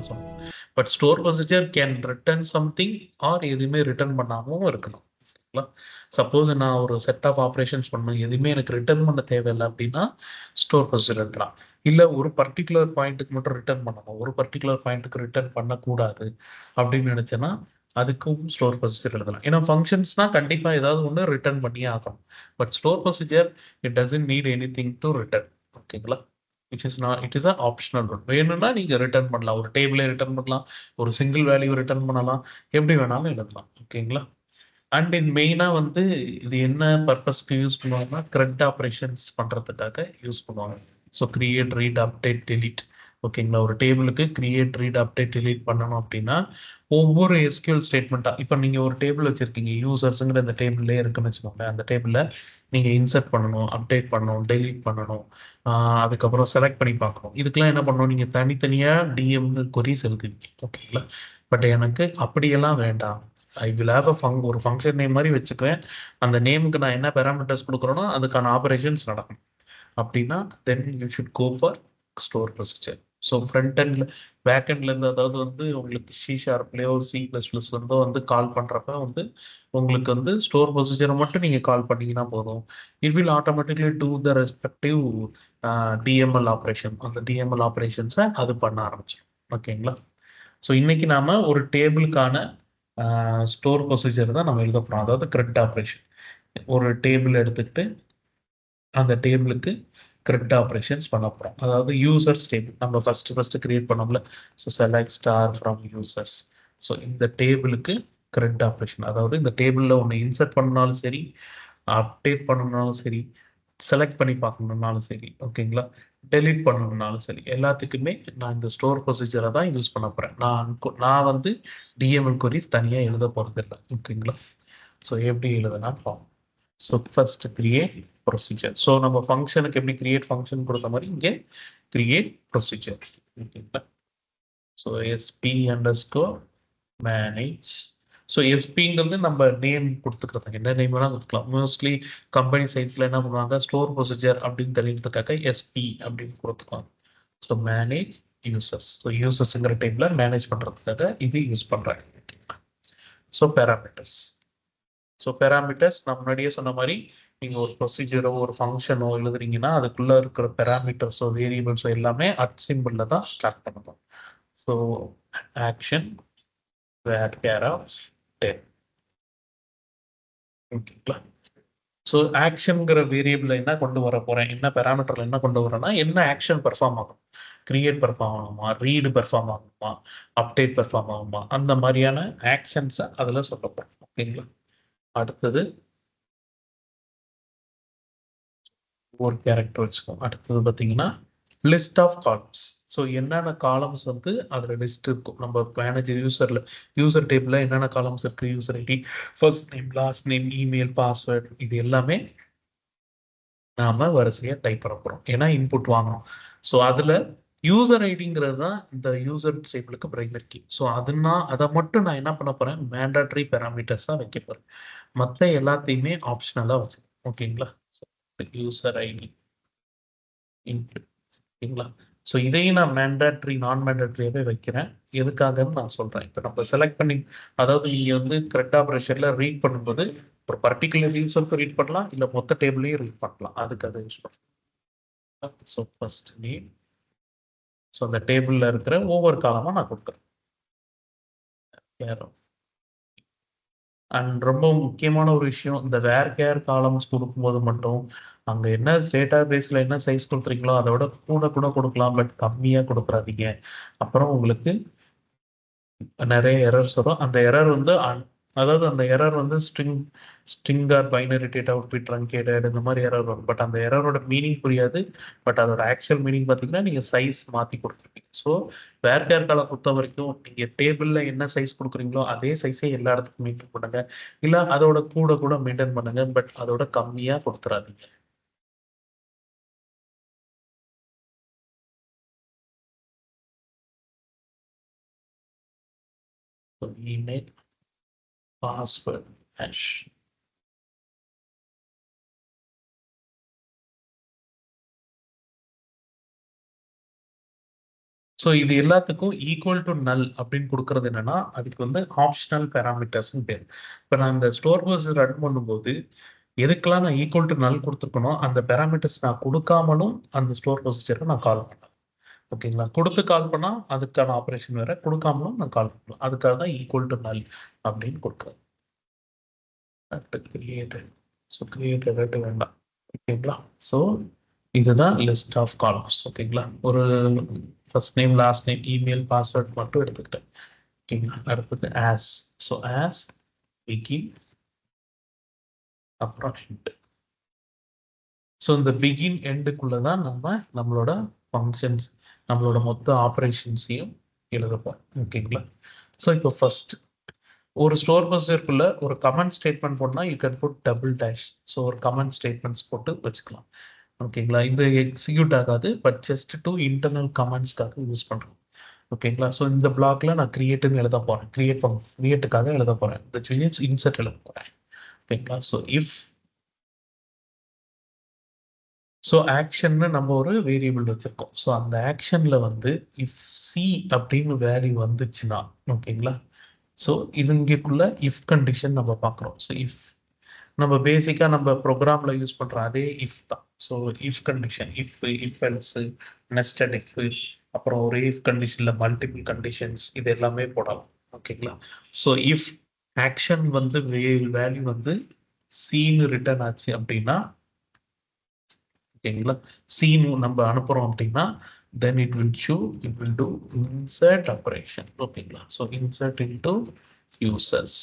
நான் சொன்னேன். But store procedure can return something R எதுவுமே ரிட்டர்ன் பண்ணாமலும் இருக்கலாம். சப்போஸ் நான் ஒரு செட் ஆஃப் ஆப்ரேஷன்ஸ் பண்ணணும், எதுவுமே எனக்கு ரிட்டர்ன் பண்ண தேவையில்லை அப்படின்னா ஸ்டோர் ப்ரொசீஜர் இருக்கலாம். இல்லை ஒரு பர்டிகுலர் பாயிண்ட்டுக்கு மட்டும் ரிட்டர்ன் பண்ணணும், ஒரு பர்டிகுலர் பாயிண்ட்டுக்கு ரிட்டர்ன் பண்ணக்கூடாது அப்படின்னு நினைச்சேன்னா அதுக்கும் ஸ்டோர் ப்ரொசீஜர் எழுதலாம். ஏன்னா ஃபங்க்ஷன்ஸ்னா கண்டிப்பாக ஏதாவது ஒன்று ரிட்டர்ன் பண்ணியே ஆகணும். But store procedure it doesn't need anything to return. ஓகேங்களா? It is a optional rule. வேணும்னா நீங்க ரிட்டர்ன் பண்ணலாம், ஒரு டேபிளே ரிட்டர்ன் பண்ணலாம், ஒரு சிங்கிள் வேல்யூ ரிட்டர்ன் பண்ணலாம், எப்படி வேணாலும் எழுதலாம். ஓகேங்களா? அண்ட் இது மெயினாக வந்து இது என்ன பர்பஸ்க்கு யூஸ் பண்ணுவாங்கன்னா கிரெட் ஆப்ரேஷன்ஸ் பண்ணுறதுக்காக யூஸ் பண்ணுவாங்க. So create, read, update, delete. ஓகேங்களா? ஒரு டேபிளுக்கு கிரியேட், ரீட், அப்டேட், டெலீட் பண்ணணும் அப்படின்னா ஒவ்வொரு எஸ்கியூஎல் ஸ்டேட்மெண்ட்டாக, இப்போ நீங்கள் ஒரு டேபிள் வச்சுருக்கீங்க, யூசர்ஸுங்கிற அந்த டேபிள்லே இருக்குன்னு வச்சுக்கோங்க. அந்த டேபிளில் நீங்கள் இன்சர்ட் பண்ணணும், அப்டேட் பண்ணணும், டெலீட் பண்ணணும், அதுக்கப்புறம் செலக்ட் பண்ணி பார்க்கணும். இதுக்கெல்லாம் என்ன பண்ணணும், நீங்கள் தனித்தனியாக டிஎம் கொரிஸ் எழுதுவீங்க. ஓகேங்களா? பட் எனக்கு அப்படியெல்லாம் வேண்டாம். ஐ வில் ஹேவ் ஒரு ஃபங்க்ஷன் நேம் மாதிரி வச்சுக்குவேன். அந்த நேமுக்கு நான் என்ன பேராமீட்டர்ஸ் கொடுக்குறேனோ அதுக்கான ஆபரேஷன்ஸ் நடக்கும். அப்படின்னா then you should go for store procedure. So front எண்டில், பேக் எண்ட்லேருந்து, அதாவது வந்து உங்களுக்கு C#லையோ C++லேருந்தோ வந்து கால் பண்ணுறப்ப வந்து உங்களுக்கு வந்து ஸ்டோர் ப்ரொசீஜரை மட்டும் நீங்கள் கால் பண்ணிங்கன்னா போதும். It will automatically do the respective DML operation. அந்த டிஎம்எல் ஆப்ரேஷன்ஸை அது பண்ண ஆரம்பிச்சிடும். ஓகேங்களா? ஸோ இன்னைக்கு நாம ஒரு டேபிளுக்கான ஸ்டோர் ப்ரொசீஜர் தான் நம்ம எழுத போகிறோம். அதாவது கிரெட் ஆப்ரேஷன். ஒரு டேபிள் எடுத்துக்கிட்டு அந்த டேபிளுக்கு கிரெட் ஆப்ரேஷன்ஸ் பண்ண போகிறோம். அதாவது யூசர்ஸ் டேபிள் நம்ம ஃபர்ஸ்ட் கிரியேட் பண்ணோம்ல. So select star from users. So இந்த டேபிளுக்கு கிரெட் ஆப்ரேஷன், அதாவது இந்த டேபிளில் ஒன்று இன்சர்ட் பண்ணாலும் சரி, அப்டேட் பண்ணணும்னாலும் சரி, செலக்ட் பண்ணி பார்க்கணுன்னாலும் சரி, ஓகேங்களா, டெலீட் பண்ணணும்னாலும் சரி, எல்லாத்துக்குமே நான் இந்த ஸ்டோர் ப்ரொசீஜரை தான் யூஸ் பண்ண போகிறேன். நான் வந்து டிஎம்எல் கொரிஸ் தனியாக எழுத போகிறது இல்லை. ஓகேங்களா? ஸோ எப்படி எழுதுனா பார்ப்போம். So first create procedure. So நம்ம ஃபங்க்ஷனுக்கு எப்படி கிரியேட் ஃபங்க்ஷன் கொடுத்த மாதிரி இங்கே கிரியேட் ப்ரொசீஜர். ஓகேங்களா? So SP underscore manage. So எஸ்பிங்கிறது நம்ம நேம் கொடுத்துக்கிறதுக்கு என்ன நேம் வேணால் கொடுக்கலாம். மோஸ்ட்லி கம்பெனி சைட்ஸில் என்ன பண்ணுவாங்க, ஸ்டோர் ப்ரொசீஜர் அப்படின்னு தெரியறதுக்காக எஸ்பி அப்படின்னு கொடுத்துக்குவாங்க. So manage users. ஸோ யூசர்ஸுங்கிற டைமில் மேனேஜ் பண்ணுறதுக்காக இது யூஸ் பண்ணுறாங்க. So parameters. ஸோ பேராமீட்டர்ஸ் நான் முன்னாடியே சொன்ன மாதிரி நீங்கள் ஒரு ப்ரொசீஜரோ ஒரு ஃபங்க்ஷனோ எழுதுறீங்கன்னா அதுக்குள்ளே இருக்கிற பேராமீட்டர்ஸோ வேரியபிள்ஸோ எல்லாமே அட் சிம்பிளில் தான் ஸ்டார்ட் பண்ணணும். So action where of 10. ஓகேங்களா? ஸோ ஆக்ஷன்ங்கிற வேரியபிள் என்ன கொண்டு வர போகிறேன், என்ன பேராமீட்டரில் என்ன கொண்டு வரேன்னா என்ன ஆக்ஷன் பெர்ஃபார்ம் ஆகும், கிரியேட் பெர்ஃபார்ம் ஆகுமா, ரீடு பெர்ஃபார்ம் ஆகுமா, அப்டேட் பெர்ஃபார்ம் ஆகுமா, அந்த மாதிரியான ஆக்ஷன்ஸை அதில் சொல்ல போகிறோம். ஓகேங்களா? அடுத்தது ஒரு கேரக்டர் வச்சுக்கோம். அடுத்தது பார்த்தீங்கன்னா லிஸ்ட் ஆஃப் காலம்ஸ். ஸோ என்னென்ன காலம்ஸ் வந்து அதில் லிஸ்ட் இருக்கும். நம்ம மேனேஜர் யூசர் டேபிளில் என்னென்ன காலம்ஸ் இருக்கு, user ID, first name, last name, email, password, இது எல்லாமே நாம வரிசையாக டைப் பண்ண போகிறோம். ஏன்னா இன்புட் வாங்கணும். ஸோ அதில் யூசர் ஐடிங்கிறது தான் இந்த யூசர் டேபிளுக்கு பிரைமரி கீ. ஸோ அதை மட்டும் நான் என்ன பண்ண போகிறேன், மேண்டேட்ரி பேராமீட்டர்ஸாக வைக்க போகிறேன். மற்ற எல்லாத்தையுமே ஆப்ஷனலாக வச்சுக்கேன். ஓகேங்களா? User ID int. ஓகேங்களா? ஸோ இதையும் நான் மேண்டேட்ரி நான் மேண்டேட்ரியாகவே வைக்கிறேன். எதுக்காகன்னு நான் சொல்கிறேன். இப்போ நம்ம செலக்ட் பண்ணி, அதாவது நீங்கள் வந்து கிரெட் ஆப்ரேஷனில் ரீட் பண்ணும்போது ஒரு பர்டிகுலர் யூசருக்கு ரீட் பண்ணலாம், இல்லை மொத்த டேபிளையும் ரீட் பண்ணலாம். அதுக்கு அதை யூஸ் பண்ணலாம். So first name. ஸோ அந்த டேபிளில் இருக்கிற ஒவ்வொரு காலமாக நான் கொடுக்குறேன். அண்ட் ரொம்ப முக்கியமான ஒரு விஷயம், இந்த வேர் கேர் காலம்ஸ் கொடுக்கும்போது மட்டும் அங்கே என்ன டேட்டா பேஸில் என்ன சைஸ் கொடுத்துறீங்களோ அதோட கூட கொடுக்கலாம், பட் கம்மியாக கொடுக்குறாதீங்க. அப்புறம் உங்களுக்கு நிறைய எரர்ஸ் வரும். அந்த எரர் வந்து அதாவது அந்த எரர் வந்து string or binary data would be truncated இந்த மாதிரி எரர் வரும். பட் அந்த எரரோட மீனிங் புரியாது. பட் அதோட ஆக்சுவல் மீனிங் பார்த்தீங்கன்னா நீங்கள் சைஸ் மாற்றி கொடுத்துருப்பீங்க. ஸோ வேர் கேர் காலம் பொறுத்த வரைக்கும் நீங்கள் டேபிளில் என்ன சைஸ் கொடுக்குறீங்களோ அதே சைஸே எல்லா இடத்துக்கும் மெயின்டைன் பண்ணுங்க. இல்லை அதோட கூட மெயின்டைன் பண்ணுங்க, பட் அதோட கம்மியாக கொடுத்துறாதீங்க. Email, password, hash. ஸோ இது எல்லாத்துக்கும் ஈக்குவல் டு நல் அப்படின்னு கொடுக்கறது என்னன்னா அதுக்கு வந்து ஆப்ஷனல் பேராமீட்டர்ஸ்னு பேர். இப்போ நான் இந்த ஸ்டோர் பஸ் ரன் பண்ணும்போது எதுக்கெல்லாம் நான் ஈக்குவல் டு நல் கொடுத்துருக்கணும் அந்த பேராமீட்டர்ஸ் நான் கொடுக்காமலும் அந்த ஸ்டோர் ப்ரொசீஜரை நான் கால் பண்ணேன். ஓகேங்களா, கொடுத்து கால் பண்ணால் அதுக்கான ஆப்ரேஷன் வேற, கொடுக்காமலும் நான் கால் பண்ணலாம். அதுக்காக தான் ஈக்குவல் டு நல் அப்படின்னு கொடுக்குறேன். கிரியேட்டட். ஸோ கிரியேட்டட் வேண்டாம். ஓகேங்களா, ஸோ இதுதான் லிஸ்ட் ஆஃப் காலம்ஸ். ஓகேங்களா, ஒரு first name last name email password மட்டும் எடுத்துக்கிட்டேன். ஓகேங்களா, அடுத்தது ஆஸ். ஸோ ஆஸ் பிகின் அப்புறம் எண்ட். ஸோ இந்த பிகின் எண்டுக்குள்ள தான் நம்மளோட ஃபங்க்ஷன்ஸ் நம்மளோட மொத்த ஆப்ரேஷன்ஸையும் எழுதப்போம். ஓகேங்களா, ஸோ இப்போ ஃபர்ஸ்ட் ஒரு ஸ்டோர் பஸ்டருக்குள்ள ஒரு கமெண்ட் ஸ்டேட்மெண்ட் போடனா you can put double dash. So ஒரு கமெண்ட் ஸ்டேட்மெண்ட்ஸ் போட்டு வச்சுக்கலாம். ஓகேங்களா, இது எக்ஸிக்யூட் ஆகாது, பட் ஜஸ்ட் டு இன்டர்னல் கமெண்ட்ஸ்க்காக யூஸ் பண்ணுறோம். ஓகேங்களா, ஸோ இந்த பிளாக்ல நான் கிரியேட்னு எழுத போகிறேன், கிரியேட்டுக்காக எழுத போகிறேன், இந்த இன்சர்ட் எழுத போகிறேன். ஓகேங்களா, ஸோ இஃப் ஸோ ஆக்ஷன்னு நம்ம ஒரு வேரியபிள் வச்சுருக்கோம். ஸோ அந்த ஆக்ஷனில் வந்து இஃப் சி அப்படின்னு வேல்யூ வந்துச்சுன்னா, ஓகேங்களா, ஸோ இதுக்குள்ள இஃப் கண்டிஷன் நம்ம பார்க்குறோம். ஸோ இஃப் நம்ம பேசிக்காக நம்ம ப்ரோக்ராமில் யூஸ் பண்ணுற அதே இஃப் தான். So if condition, if else, nested if, அப்புறம் ஒரு இஃப் கண்டிஷனில் மல்டிபிள் கண்டிஷன்ஸ், இது எல்லாமே போடலாம். ஓகேங்களா, ஸோ இஃப் ஆக்ஷன் வந்து வேல்யூ வந்து சீனு ரிட்டர்ன் ஆச்சு அப்படின்னா, ஓகேங்களா, சீன் நம்ம அனுப்புகிறோம் அப்படின்னா then it will do insert operation. ஓகேங்களா, so insert into users.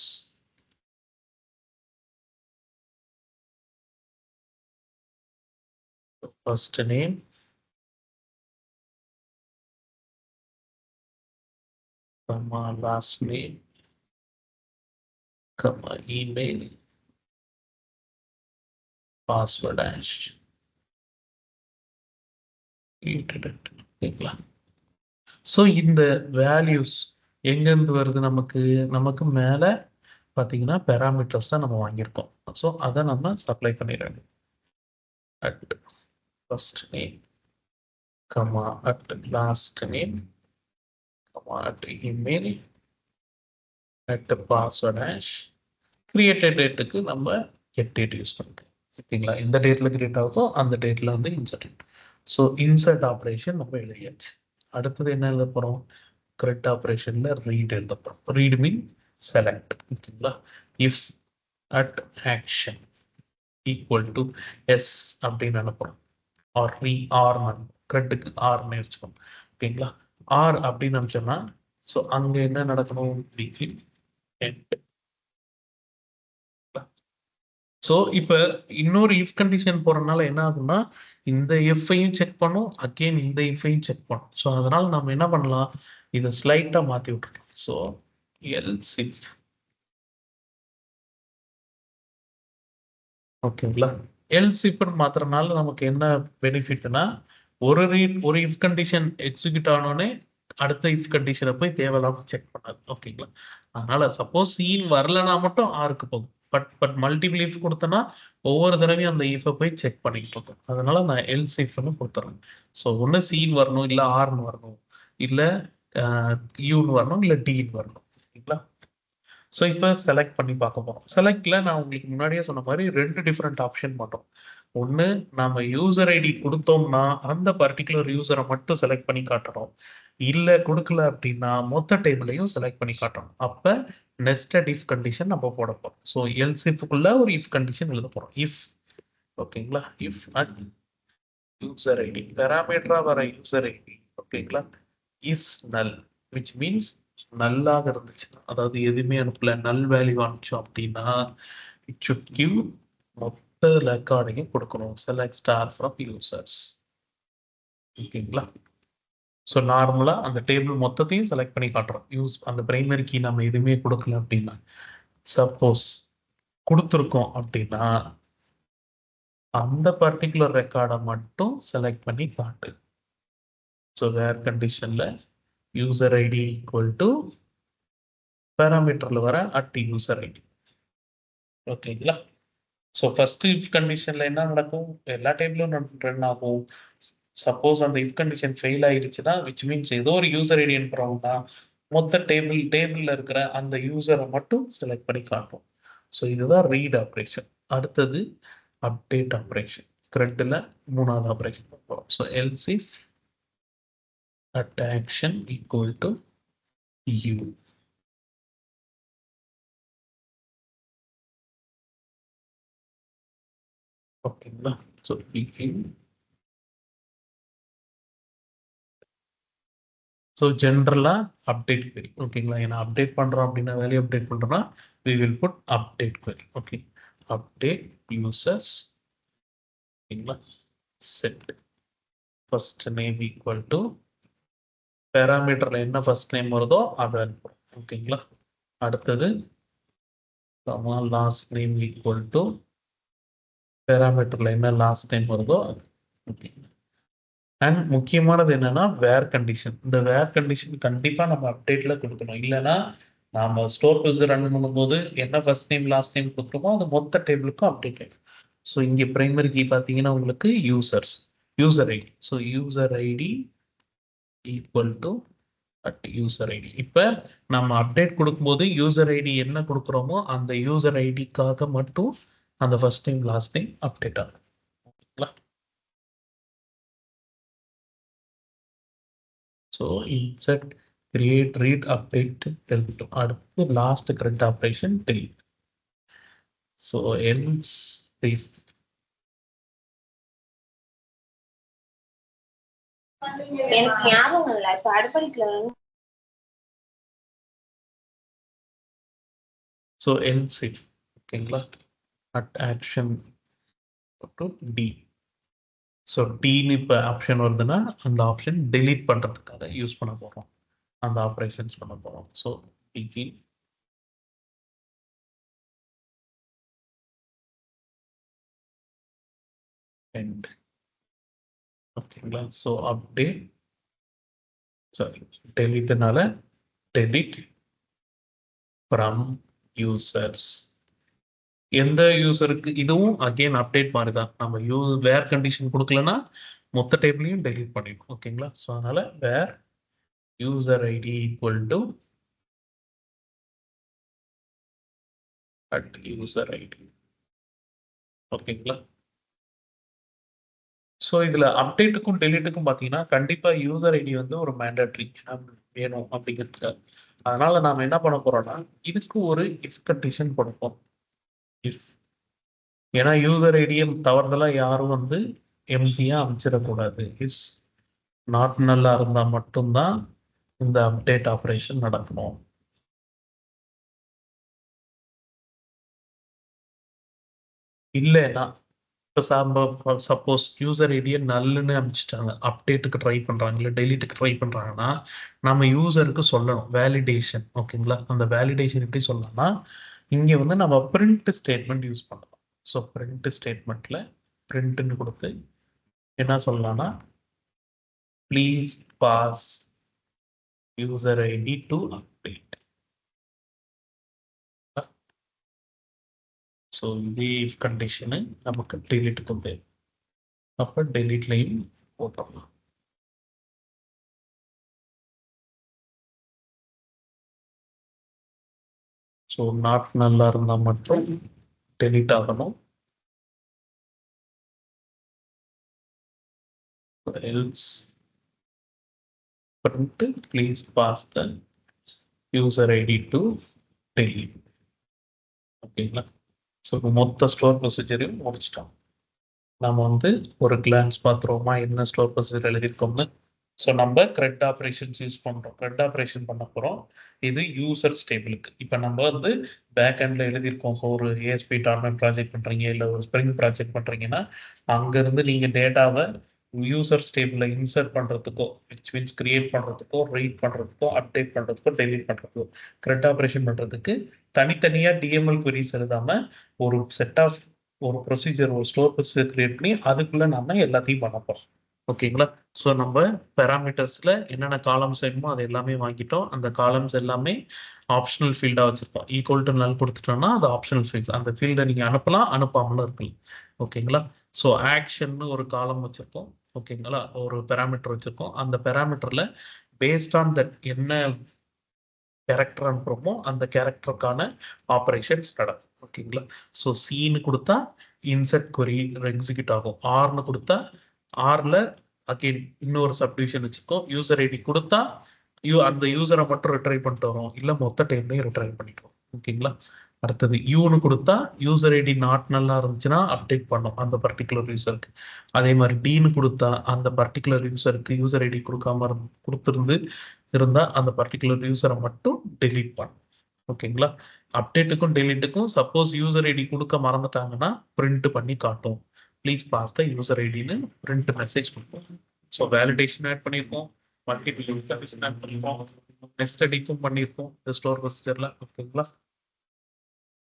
First name, comma last name, comma email, password hash. ஓகேங்களா, ஸோ இந்த வேல்யூஸ் எங்கேருந்து வருது? நமக்கு மேலே பார்த்தீங்கன்னா பேராமீட்டர்ஸ் தான் நம்ம வாங்கியிருக்கோம். ஸோ அதை நம்ம சப்ளை பண்ணிடுறோம். At first name, comma at last name, comma at email, at password hash. Created டேட்டுக்கு நம்ம கெட் டேட் யூஸ் பண்ணுறோம். ஓகேங்களா, எந்த டேட்டில் கிரியேட் ஆகுதோ அந்த டேட்டில் வந்து இன்சர்ட். ஸோ இன்சர்ட் ஆப்ரேஷன் நம்ம எழுதியாச்சு. அடுத்தது என்ன எழுத போகிறோம்? கரெக்ட் ஆப்ரேஷன்ல ரீட் எழுத போகிறோம். Read mean select. ஓகேங்களா, if at action equal to S அப்படின்னு அனுப்புகிறோம். ஆர் ஆர் கரெக்டுக்கு ஆர்னு வச்சுக்கோம். ஓகேங்களா, ஆர் அப்படின்னு அனுப்பிச்சோம்னா ஸோ அங்கே என்ன நடக்கணும்? Begin end. ஸோ இப்போ இன்னொரு இஃப் கண்டிஷன் போறதுனால என்ன ஆகும்னா இந்த எஃப்ஐயும் செக் பண்ணும், அகெயின் இந்த எஃப்ஐயும் செக் பண்ணும். ஸோ அதனால நம்ம என்ன பண்ணலாம்? இதை ஸ்லைட்டா மாற்றி விட்டுருக்கோம். So else if. ஓகேங்களா, எல்ஸ் இஃப்னு மாத்துறதுனால நமக்கு என்ன பெனிஃபிட்னா ஒரு இஃப் கண்டிஷன் எக்ஸிக்யூட் ஆனோடனே அடுத்த இஃப் கண்டிஷனை போய் தேவையில்லாம செக் பண்ணாது. ஓகேங்களா, அதனால சப்போஸ் சீன் வரலன்னா மட்டும் ஆருக்கு போகும். பட் மல்டிபிள் இஃப் கொடுத்தனா ஒவ்வொரு தடவையும் அந்த இஃபை போய் செக் பண்ணிக்கிட்டு இருக்கும். அதனால நான் எல்ஸ் இஃப்னு கொடுத்துறேன். ஸோ ஒன்று சீன் வரணும், இல்லை ஆர்னு வரணும், இல்லை யூன்னு வரணும், இல்லை டின்னு வரணும். ஓகேங்களா, ஸோ இப்போ செலக்ட் பண்ணி பார்க்க போகிறோம். செலக்டில் நான் உங்களுக்கு முன்னாடியே சொன்ன மாதிரி 2 டிஃப்ரெண்ட் ஆப்ஷன் பண்ணுறோம். ஒன்று, நம்ம யூசர் ஐடி கொடுத்தோம்னா அந்த பர்டிகுலர் யூசரை மட்டும் செலக்ட் பண்ணி காட்டுறோம். இல்லை கொடுக்கல அப்படின்னா மொத்த டேபிளையும் செலக்ட் பண்ணி காட்டுறோம். அப்போ நெஸ்டட் இஃப் கண்டிஷன் நம்ம போட போகிறோம். ஸோ எல்ஸ் இஃப்குள்ள ஒரு இஃப் கண்டிஷன் எழுத போகிறோம். இஃப், ஓகேங்களா, இஃப் அட் யூசர் ஐடி பேராமீட்டரா வர யூசர் ஐடி, ஓகேங்களா, இஸ் நல், விச் மீன்ஸ் நல்லாக இருந்துச்சுன்னா, அதாவது எதுவுமே அனுப்பல, நல் வேல்யூ அனுப்பிச்சோம் அப்படின்னா இட் ஷுட் கிவ் மொத்த ரெக்கார்டையும் கொடுக்கணும். Select star from users. ஓகேங்களா, ஸோ நார்மலாக அந்த டேபிள் மொத்தத்தையும் செலக்ட் பண்ணி காட்டுறோம். அந்த பிரைமரி கீ நம்ம எதுவுமே கொடுக்கல அப்படின்னா. சப்போஸ் கொடுத்துருக்கோம் அப்படின்னா அந்த பர்டிகுலர் ரெக்கார்டை மட்டும் செலக்ட் பண்ணி காட்டு. ஸோ வேர் கண்டிஷன்ல யூசர் ஐடி ஈக்குவல் டு பேராமீட்டர்ல வர அட் யூசர் ஐடி. ஓகேங்களா, ஸோ ஃபர்ஸ்ட் இஃப் கண்டிஷன்ல என்ன நடக்கும்? எல்லா டேபிளும் ரன் ஆகும். சப்போஸ் அந்த இஃப் கண்டிஷன் ஃபெயில் ஆயிடுச்சுன்னா விச் மீன்ஸ் ஏதோ ஒரு யூசர் ஐடி அனுப்புறோம்னா மொத்த டேபிள்ல இருக்கிற அந்த யூசரை மட்டும் செலக்ட் பண்ணி காட்டும். ஸோ இதுதான் ரீட் ஆப்ரேஷன். அடுத்தது அப்டேட் ஆப்ரேஷன். த்ரெட்ல 3வது ஆப்ரேஷன் பார்ப்போம். So else if at action equal to u. ஓகேங்களா? So begin. ஸோ ஜென்ரலா அப்டேட் query. ஓகேங்களா? ஏன்னா அப்டேட் பண்றோம் அப்படின்னா வேல்யூ அப்டேட் பண்றோம்னா we will put update query. Okay, update users. ஓகேங்களா? set first name equal to பேராமீட்டர்ல என்ன ஃபர்ஸ்ட் நேம் வருதோ அதை அனுப்புறோம். ஓகேங்களா? அடுத்தது லாஸ்ட் நேம் ஈக்குவல் டு பேராமீட்டர்ல என்ன லாஸ்ட் நேம் வருதோ அது. ஓகே. அண்ட் முக்கியமானது என்னன்னா வேர் கண்டிஷன். இந்த வேர் கண்டிஷன் கண்டிப்பா நம்ம அப்டேட்ல கொடுக்கணும். இல்லைன்னா நாம ஸ்டோர் ப்ரொசீஜர் ரன் பண்ணும்போது என்ன ஃபர்ஸ்ட் நேம் லாஸ்ட் நேம் கொடுக்குறோமோ அது மொத்த டேபிளுக்கும் அப்டேட் ஆகிடும். ஸோ இங்கே பிரைமரி கீ பார்த்தீங்கன்னா உங்களுக்கு user ID. So user ID equal to at user ID. இப்போ நம்ம அப்டேட் கொடுக்கும்போது யூசர் ஐடி என்ன கொடுக்குறோமோ அந்த யூசர் ஐடிக்காக மட்டும் அந்த first name last name update ஆகும். ஓகேங்களா? So insert create read update delete. அடுத்து last current operation delete. So else if எனக்கு ஞாபகம் இல்லை. இப்ப அடுப்படிக்கல. ஸோ else if ஓகேங்களா at action d. ஸோ டின்னு இப்போ ஆப்ஷன் வருதுன்னா அந்த ஆப்ஷன் delete பண்ணுறதுக்காக யூஸ் பண்ண போகிறோம். அந்த ஆப்ரேஷன்ஸ் பண்ண போகிறோம். So begin end. ஓகேங்களா? ஸோ அப்டேட் சாரி டெலிட்னால delete from users. எந்த யூசருக்கு இதுவும் அகைன் அப்டேட் மாதிரி தான். நம்ம வேர் கண்டிஷன் கொடுக்கலன்னா மொத்த டேபிளையும் டெலீட் பண்ணிடும். ஓகேங்களா? ஸோ அதனால where user ID equal to at user ID. ஓகேங்களா? ஸோ இதுல அப்டேட்டுக்கும் டெலீட்டுக்கும் பார்த்தீங்கன்னா கண்டிப்பா யூசர் ஐடி வந்து ஒரு மேண்டட்ரி வேணும் அப்படிங்கிறதுக்காக. அதனால நாம என்ன பண்ண போறோம்னா இதுக்கு ஒரு இஃப் கண்டிஷன் கொடுப்போம். இஃப் ஏன்னா யூசர் ஐடியை தவறுதலா யாரும் வந்து எம்டியா அமைச்சிடக்கூடாது. இஸ் நாட் நல்லா இருந்தா மட்டும்தான் இந்த அப்டேட் ஆப்ரேஷன் நடக்கணும். இல்லைன்னா இப்போ சப்போஸ் யூசர் ஐடியை நல்லுன்னு அமைச்சிட்டாங்க, அப்டேட்டுக்கு ட்ரை பண்றாங்க இல்லை டெலிட்டுக்கு ட்ரை பண்றாங்கன்னா நம்ம யூசருக்கு சொல்லணும் வேலிடேஷன். ஓகேங்களா? அந்த வேலிடேஷன் எப்படி சொல்லலாம்னா இங்க வந்து நம்ம பிரிண்ட் ஸ்டேட்மெண்ட் யூஸ் பண்ணலாம். ஸோ பிரிண்ட் ஸ்டேட்மெண்ட்ல பிரிண்ட்னு கொடுத்து என்ன சொல்லலாம்னா please pass user ID to update. So இதே கண்டிஷனு நமக்கு டெலிட்டுக்கும் தேவை. அப்போ டெலிட்லையும் போட்டோம்லாம். ஸோ நாட் நல்லா இருந்தால் மட்டும் டெலிட் ஆகணும். else print please pass the user id to delete. ஓகேங்களா? ஸோ மொத்த ஸ்டோர் ப்ரொசீஜரையும் முடிச்சிட்டோம். நம்ம வந்து ஒரு கிளான்ஸ் பார்த்துருவோமா என்ன ஸ்டோர் ப்ரொசீஜர் எழுதியிருக்கோம்னு. ஸோ நம்ம க்ரெட் ஆப்ரேஷன்ஸ் யூஸ் பண்ணுறோம். க்ரெட் ஆப்ரேஷன் பண்ண போகிறோம். இது யூசர்ஸ் டேபிளுக்கு. இப்போ நம்ம வந்து பேக் எண்டில் எழுதியிருக்கோம். இப்போ ஒரு ஏஎஸ்பி டாட்நெட் ப்ராஜெக்ட் பண்ணுறீங்க இல்லை ஒரு ஸ்ப்ரிங் ப்ராஜெக்ட் பண்ணுறீங்கன்னா அங்கேருந்து நீங்கள் டேட்டாவை யூசர்ஸ் டேபிளில் இன்சர்ட் பண்ணுறதுக்கோ விச் மீன்ஸ் கிரியேட் பண்ணுறதுக்கோ ரீட் பண்ணுறதுக்கோ அப்டேட் பண்ணுறதுக்கோ டெலீட் பண்ணுறதுக்கோ க்ரெட் ஆப்ரேஷன் பண்ணுறதுக்கு தனித்தனியாக டிஎம்எல் queries எழுதாமல் ஒரு செட் ஆஃப் ஒரு ப்ரொசீஜர் ஒரு ஸ்டோர் ப்ரொசீஜர் கிரியேட் பண்ணி அதுக்குள்ளே நம்ம எல்லாத்தையும் பண்ண போகிறோம். ஓகேங்களா? ஸோ நம்ம பேராமீட்டர்ஸில் என்னென்ன காலம்ஸ் வேணுமோ அது எல்லாமே வாங்கிட்டோம். அந்த காலம்ஸ் எல்லாமே ஆப்ஷனல் ஃபீல்டாக வச்சுருக்கோம். ஈக்குவல் டு நல் கொடுத்துட்டோம்னா அது ஆப்ஷனல் ஃபீல்ட்ஸ். அந்த ஃபீல்டை நீங்கள் அனுப்பலாம், அனுப்பாமலும் இருக்கலாம். ஓகேங்களா? ஸோ ஆக்ஷன்னு ஒரு காலம் வச்சுருக்கோம். ஓகேங்களா? ஒரு பேராமீட்டர் வச்சிருக்கோம். அந்த பேராமீட்டர்ல பேஸ்ட் ஆன் தட் என்ன கேரக்டர் அனுப்புறோமோ அந்த கேரக்டருக்கான ஆப்பரேஷன்ஸ் நடக்கும். ஓகேங்களா? ஸோ சீன்னு கொடுத்தா இன்சர்ட் கொரி எக்ஸிக்யூட் ஆகும். ஆர்னு கொடுத்தா ஆர்ல அகைன் இன்னொரு சப்டிவிஷன் வச்சிருக்கோம். யூசர் ஐடி கொடுத்தா அந்த யூசரை மட்டும் ரிட்ரைவ் பண்ணிட்டு வரும், இல்லை மொத்த டைம்லையும் ரிட்ரைவ் பண்ணிட்டு வரும். ஓகேங்களா? அடுத்தது யூன்னு கொடுத்தா யூசர் ஐடி நாட் நல்லா இருந்துச்சுன்னா அப்டேட் பண்ணும் அந்த பர்டிகுலர் யூசருக்கு. அதே மாதிரி டீன்னு கொடுத்தா அந்த பர்டிகுலர் யூசருக்கு யூசர் ஐடி கொடுக்காம கொடுத்துருந்து இருந்தால் அந்த பர்டிகுலர் யூசரை மட்டும் டெலீட் பண்ணும். ஓகேங்களா? அப்டேட்டுக்கும் டெலீட்டுக்கும் சப்போஸ் யூசர் ஐடி கொடுக்க மறந்துட்டாங்கன்னா பிரிண்ட் பண்ணி காட்டும். ப்ளீஸ் பாஸ் த யூசர் ஐடின்னு பிரிண்ட் மெசேஜ் கொடுப்போம். ஸோ வேலிடேஷன் ஆட் பண்ணியிருக்கோம், மல்டிபிள் கண்டிஷன் ஆட் பண்ணியிருக்கோம், நெஸ்டடிக்கும் பண்ணியிருக்கோம் இந்த ஸ்டோர் ப்ரொசீஜரில். ஓகேங்களா?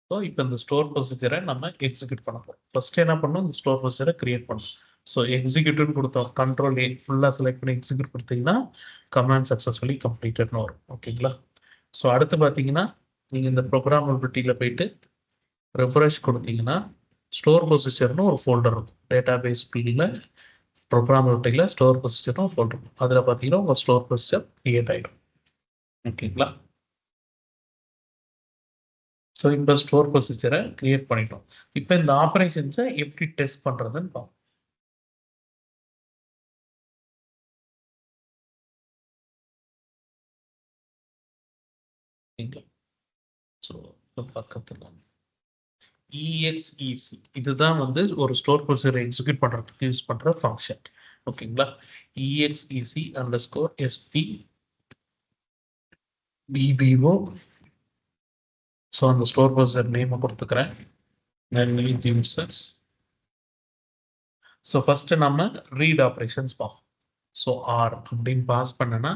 ஸோ இப்போ இந்த ஸ்டோர் ப்ரொசீஜரை நம்ம எக்ஸிக்யூட் பண்ண போகிறோம். ஃபர்ஸ்ட் என்ன பண்ணணும், இந்த ஸ்டோர் ப்ரொசீஜரை கிரியேட் பண்ணணும். ஸோ எக்ஸிக்யூட்டிவ்னு கொடுத்தோம், கண்ட்ரோல் ஏ ஃபுல்லாக செலக்ட் பண்ணி எக்ஸிக்யூட் கொடுத்தீங்கன்னா கமாண்ட் சக்ஸஸ்ஃபுல்லி கம்ப்ளீட்டட்னு வரும். ஓகேங்களா? ஸோ அடுத்து பார்த்தீங்கன்னா நீங்கள் இந்த ப்ரோக்ராமபிலிட்டியில் போயிட்டு ரெஃப்ரெஷ் கொடுத்தீங்கன்னா ஸ்டோர் ப்ரொசீஜர்னு ஒரு ஃபோல்டர் இருக்கும். டேட்டா பேஸ் ஃபீல்டில் ப்ரோக்ராமபிலிட்டியில் ஸ்டோர் ப்ரொசீஜர்னு ஒரு ஃபோல்டர் இருக்கும். அதில் பார்த்தீங்கன்னா உங்கள் ஸ்டோர் ப்ரொசீஜர் கிரியேட் ஆகிடும். ஓகேங்களா? ஸோ இப்போ ஸ்டோர் ப்ரொசீஜரை கிரியேட் பண்ணிட்டோம். இப்போ இந்த ஆப்ரேஷன்ஸை எப்படி டெஸ்ட் பண்ணுறதுன்னு பார்ப்போம். ஸோ பக்கத்தில் EXEC இதுதான் வந்து ஒரு ஸ்டோர் ப்ரொசீஜரை எக்ஸிக்யூட் பண்ணுறதுக்கு யூஸ் பண்ணுற ஃபங்க்ஷன். ஓகேங்களா? EXEC _ SP BBO. ஸோ அந்த ஸ்டோர் ப்ரொசீஜர் நேமை கொடுத்துக்கிறேன். யூசர்ஸ். ஸோ ஃபஸ்ட்டு நம்ம ரீட் ஆப்ரேஷன்ஸ் பார்ப்போம். ஸோ ஆர் அப்படின்னு பாஸ் பண்ணனா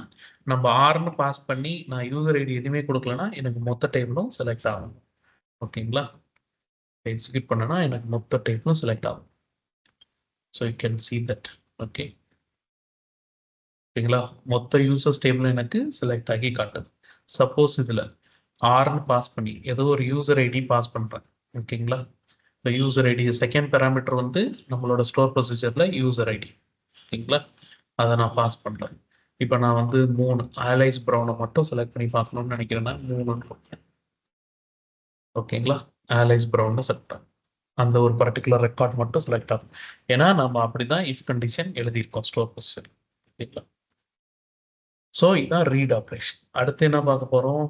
நம்ம ஆர்னு பாஸ் பண்ணி நான் யூசர் ஐடி எதுவுமே கொடுக்கலன்னா எனக்கு மொத்த டேபிளும் செலக்ட் ஆகும். ஓகேங்களா? எக்ஸிக்யூட் பண்ணனா எனக்கு மொத்த டேபிளும் செலக்ட் ஆகும். So you can see that. Okay, ஓகேங்களா? மொத்த யூசர்ஸ் டேபிள் எனக்கு செலக்ட் ஆகி காட்டுது. சப்போஸ் இதில் ஆர்னு பாஸ் பண்ணி ஏதோ ஒரு யூசர் ஐடி பாஸ் பண்ணுறேன். ஓகேங்களா? இந்த யூசர் ஐடி செகண்ட் பேராமீட்டர் வந்து நம்மளோட ஸ்டோர் ப்ரொசீஜரில் யூசர் ஐடி. ஓகேங்களா? அதை நான் பாஸ் பண்ணுறேன். இப்போ நான் வந்து 3 ஆலைஸ் ப்ரௌனை மட்டும் செலக்ட் பண்ணி பார்க்கணும்னு நினைக்கிறேன்னா 3ன்னு கொடுப்பேன். ஓகேங்களா? ஆலைஸ் ப்ரௌனை செலக்ட் ஆகும். அந்த ஒரு பர்டிகுலர் ரெக்கார்ட் மட்டும் செலக்ட் ஆகும். ஏன்னா நம்ம அப்படி தான் இஃப் கண்டிஷன் எழுதியிருக்கோம் ஸ்டோர் ப்ரொசீஜர். ஓகேங்களா? ஸோ இதுதான் ரீட் ஆப்ரேஷன். அடுத்து என்ன பார்க்க போகிறோம்?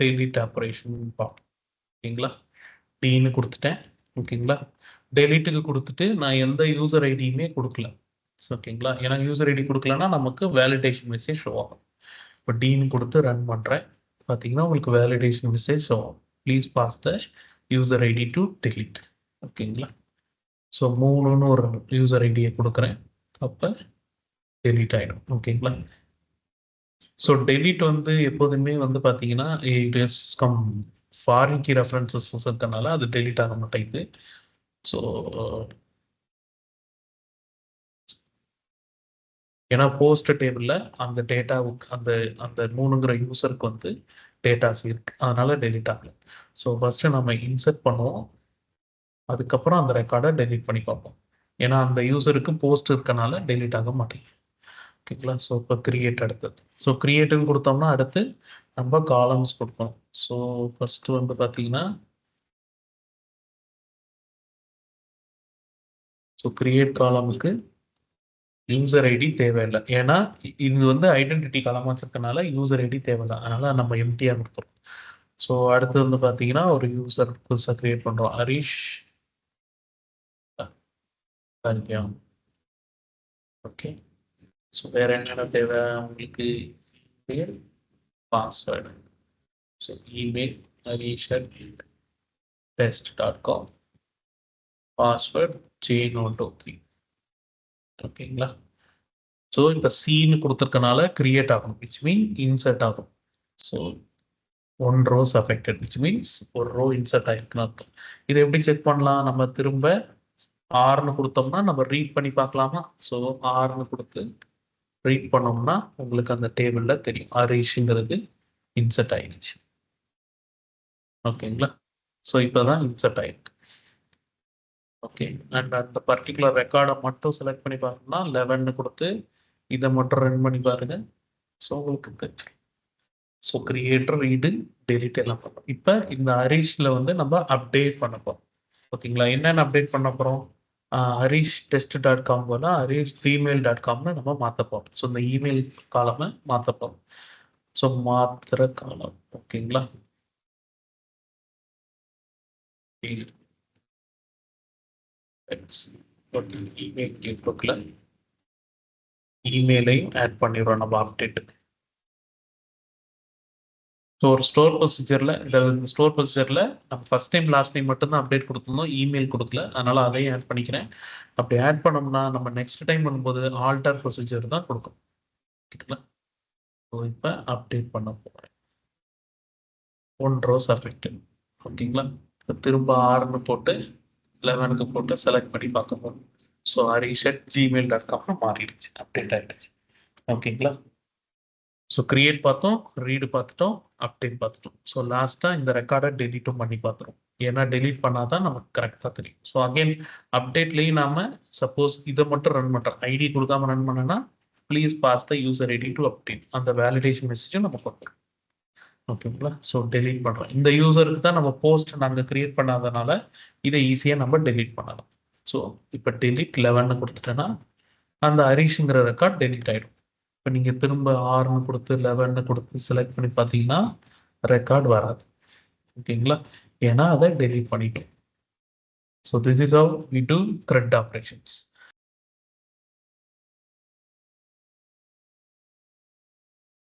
டெலிட் ஆப்ரேஷன் பார்ப்போம். ஓகேங்களா? டீன்னு கொடுத்துட்டேன். ஓகேங்களா? டெலிட்டுக்கு கொடுத்துட்டு நான் எந்த யூசர் ஐடியுமே கொடுக்கல. ஓகேங்களா? ஏன்னா யூசர் ஐடி கொடுக்கலன்னா நமக்கு வேலிடேஷன் மெசேஜ் ஷோ ஆகும். இப்போ டீன்னு கொடுத்து ரன் பண்ணுறேன். பார்த்தீங்கன்னா உங்களுக்கு வேலிடேஷன் மெசேஜ் ஷோ ஆகும். Please pass the user ID to delete. ஓகேங்களா? ஸோ 3ன்னு ஒரு யூசர் ஐடியை கொடுக்குறேன். அப்போ டெலிட் ஆகிடும். ஓகேங்களா? ஸோ டெலிட் வந்து எப்போதுமே வந்து பார்த்தீங்கன்னா it is come foreign key references இருக்கனால அது டெலிட் ஆக மாட்டேங்குது. ஸோ ஏன்னா போஸ்ட் டேபிளில் அந்த டேட்டாவுக்கு அந்த அந்த 3ங்கிற யூசருக்கு வந்து டேட்டாஸ் இருக்கு, அதனால டெலிட் ஆகல. ஸோ ஃபர்ஸ்ட் நம்ம இன்சர்ட் பண்ணுவோம், அதுக்கப்புறம் அந்த ரெக்கார்டை டெலிட் பண்ணி பார்ப்போம். ஏன்னா அந்த யூசருக்கு போஸ்ட் இருக்கனால டெலிட் ஆக மாட்டேங்குது. ஓகேங்களா? ஸோ இப்போ கிரியேட் அடுத்தது. ஸோ கிரியேட்டுன்னு கொடுத்தோம்னா அடுத்து நம்ம காலம்ஸ் கொடுக்கணும். ஸோ ஃபர்ஸ்ட் வந்து பார்த்தீங்கன்னா ஸோ கிரியேட் காலமுக்கு யூசர் ஐடி தேவையில்லை. ஏன்னா இது வந்து ஐடென்டிட்டி காலமாக வச்சிருக்கனால யூசர் ஐடி தேவைதான், அதனால நம்ம எம்டியாக கொடுத்துரும். ஸோ அடுத்து வந்து பார்த்தீங்கன்னா ஒரு யூசர் புதுசாக கிரியேட் பண்ணுறோம், ஹரிஷ். ஓகே, ஸோ வேற என்னென்ன தேவை உங்களுக்கு? Email, password. So email harish@test.com, password J123. ஓகேங்களா? ஸோ இப்போ சீன்னு கொடுத்துருக்கனால கிரியேட் ஆகும், விச் மீன் இன்சர்ட் ஆகும். So 1 rows affected, which means ஒரு ரோ இன்சர்ட் ஆயிருக்குன்னு அர்த்தம். இதை எப்படி செக் பண்ணலாம்? நம்ம திரும்ப ஆர்னு கொடுத்தோம்னா நம்ம ரீட் பண்ணி பார்க்கலாமா? ஸோ ஆர்னு கொடுத்து ரீட் பண்ணோம்னா உங்களுக்கு அந்த டேபிளில் தெரியும் ஹரிஷ்ங்கிறது இன்சர்ட் ஆயிடுச்சு. ஓகேங்களா? ஸோ இப்போ தான் இன்சர்ட் ஆயிருக்கு. ஓகே. அண்ட் அந்த பர்ட்டிகுலர் ரெக்கார்டை மட்டும் செலக்ட் பண்ணி பார்த்தோம்னா 11 கொடுத்து இதை மட்டும் ரன் பண்ணி பாருங்க. ஸோ உங்களுக்கு தெரியும். ஸோ கிரியேட்டர் ரீடு டெலிட் எல்லாம் பண்ணோம். இப்போ இந்த ஹரிஷில் வந்து நம்ம அப்டேட் பண்ண போகிறோம். ஓகேங்களா? என்னென்ன அப்டேட் பண்ண போகிறோம்? ஹரிஷ் test.com போல ஹரிஷ் gmail.comனு நம்ம மாற்ற போகிறோம். ஸோ இந்த இமெயில் காலமை மாற்ற போகிறோம். ஸோ மாத்திர காலம். ஓகேங்களா? இமெயில் கேட்புக்கில் இமெயிலையும் ஆட் பண்ணிடுறோம் நம்ம அப்டேட். ஸோ ஒரு ஸ்டோர் ப்ரொசீஜரில் இந்த ஸ்டோர் ப்ரொசீஜரில் நம்ம ஃபஸ்ட் டைம் லாஸ்ட் டைம் மட்டும்தான் அப்டேட் கொடுத்துருந்தோம், இமெயில் கொடுக்கல. அதனால் அதையும் ஆட் பண்ணிக்கிறேன். அப்படி ஆட் பண்ணோம்னா நம்ம நெக்ஸ்ட் டைம் பண்ணும்போது ஆல்டர் ப்ரொசீஜர் தான் கொடுக்கும். ஓகேங்களா? ஸோ இப்போ அப்டேட் பண்ண போகிறேன். 1 ரோஸ் அஃபெக்ட். ஓகேங்களா? திரும்ப 6ன்னு போட்டு 11க்கு போட்டு செலக்ட் பண்ணி பார்க்க போகிறோம். ஸோ harish@gmail.comனு மாறிடுச்சு, அப்டேட் ஆகிடுச்சு. ஓகேங்களா? ஸோ கிரியேட் பார்த்தோம், ரீடு பார்த்துட்டோம், அப்டேட் பார்த்துட்டோம். ஸோ லாஸ்ட்டாக இந்த ரெக்கார்டை டெலீட்டும் பண்ணி பார்த்துரும். ஏன்னா டெலீட் பண்ணால் தான் நமக்கு கரெக்டாக தெரியும். ஸோ அகெயின் அப்டேட்லேயும் நாம் சப்போஸ் இதை மட்டும் ரன் பண்ணுறோம், ஐடி கொடுக்காம ரன் பண்ணனா please pass the user ID to update, அந்த வேலிடேஷன் மெசேஜும் நம்ம கொடுக்குறோம். ஓகேங்களா? ஸோ டெலீட் பண்ணுறோம். இந்த யூசருக்கு தான் நம்ம போஸ்ட் நாங்கள் கிரியேட் பண்ணாதனால இதை ஈஸியாக நம்ம டெலீட் பண்ணலாம். ஸோ இப்போ டெலீட் 11ன்னு கொடுத்துட்டேன்னா அந்த ஹரிஷ்ங்கிற ரெக்கார்ட் டெலீட் ஆகிடும். இப்போ நீங்கள் திரும்ப 6ன்னு கொடுத்து 11ன்னு கொடுத்து செலக்ட் பண்ணி பார்த்தீங்கன்னா ரெக்கார்ட் வராது. ஓகேங்களா? ஏன்னா அதை டெலீட் பண்ணிட்டோம். So this is how we do CRUD operations.